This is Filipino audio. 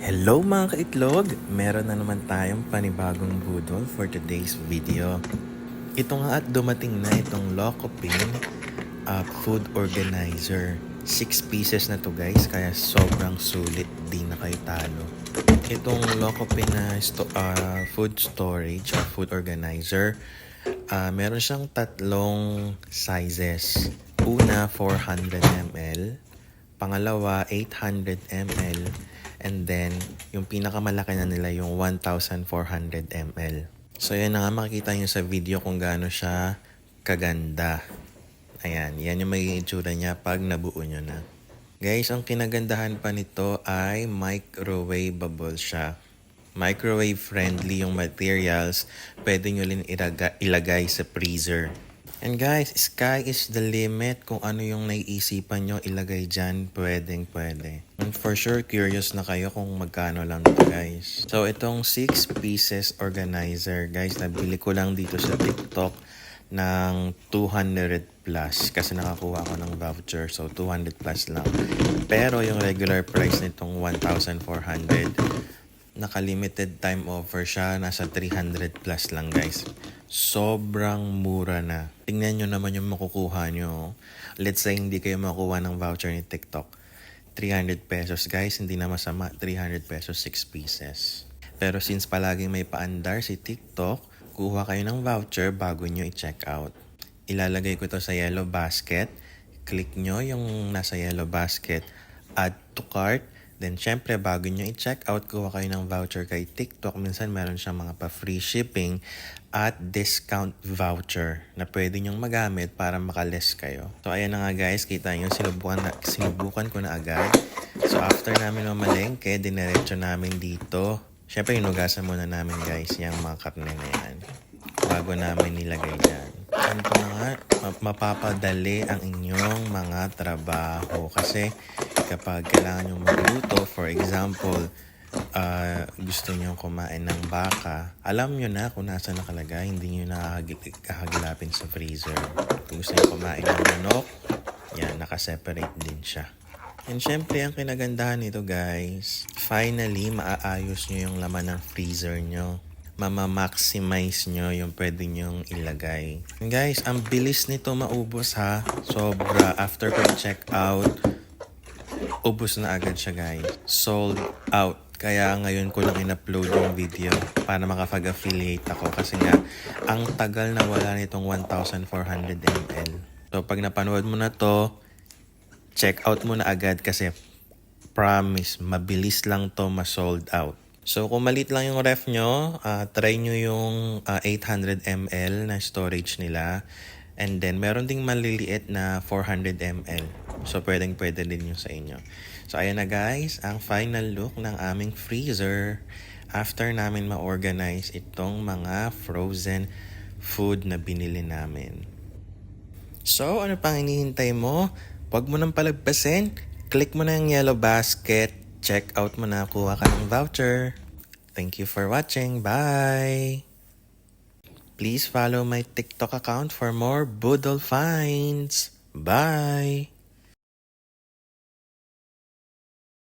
Hello mga kaitlog! Meron na naman tayong panibagong budol for today's video. Ito nga at dumating na itong Locopin food organizer. 6 pieces na to guys, kaya sobrang sulit, di na kayo talo. Itong Locopin na food storage or food organizer, meron siyang tatlong sizes. Una, 400 ml. Pangalawa, 800 ml. And then, yung pinakamalaki na nila yung 1,400 ml. So, yan na nga makikita nyo sa video kung gaano siya kaganda. Ayan, yan yung magiging itsura niya pag nabuo nyo na. Guys, ang kinagandahan pa nito ay microwavable siya. Microwave friendly yung materials. Pwede nyo rin ilagay sa freezer. And guys, sky is the limit. Kung ano yung naiisipan nyo ilagay dyan, pwede. And for sure, curious na kayo kung magkano lang ito guys. So, itong 6 pieces organizer, guys, nabili ko lang dito sa TikTok ng 200 plus kasi nakakuha ako ng voucher. So, 200 plus lang. Pero yung regular price nitong 1,400, naka-limited time offer siya. Nasa 300 plus lang guys. Sobrang mura na. Tingnan nyo naman yung makukuha nyo. Let's say hindi kayo makuha ng voucher ni TikTok. 300 pesos guys, hindi na masama. 300 pesos, 6 pieces. Pero since palaging may paandar si TikTok, kuha kayo ng voucher bago nyo i-check out. Ilalagay ko to sa yellow basket. Click nyo yung nasa yellow basket. Add to cart. Then, syempre, bago nyo i-check out, kuha kayo ng voucher kay TikTok. Minsan, meron siyang mga pa-free shipping at discount voucher na pwede nyong magamit para makaless kayo. So, ayan na nga guys. Kita nyo, sinubukan ko na agad. So, after namin mamalengke, dinerecho namin dito. Syempre, inugasan muna namin guys yung mga karne na yan bago namin nilagay dyan. Ito na nga, mapapadali ang inyong mga trabaho. Kasi kapag kailangan nyo magluto, for example, gusto nyo kumain ng baka, alam nyo na kung nasa nakalagay, hindi nyo nakahagilapin sa freezer. Kung gusto nyo kumain ng manok, yan, nakaseparate din siya. And syempre, ang kinagandahan nito guys, finally, maaayos nyo yung laman ng freezer nyo. Mama-maximize nyo yung pwede nyong ilagay. And guys, ang bilis nito maubos ha. Sobra. After ko check out, ubos na agad siya guys. Sold out. Kaya ngayon ko lang in-upload yung video para makapag-affiliate ako. Kasi nga, ang tagal na wala nitong 1,400 ml. So, pag napanood mo na to, check out mo na agad kasi promise, mabilis lang to ma-sold out. So, kung maliit lang yung ref nyo, try nyo yung 800 ml na storage nila. And then, meron ding maliliit na 400 ml. So, pwede din yung sa inyo. So, ayan na guys, ang final look ng aming freezer after namin ma-organize itong mga frozen food na binili namin. So, ano pang hinihintay mo? Huwag mo nang palagpasin. Click mo na yung yellow basket. Check out mo na, kuha ka ng voucher. Thank you for watching. Bye! Please follow my TikTok account for more Budol finds. Bye!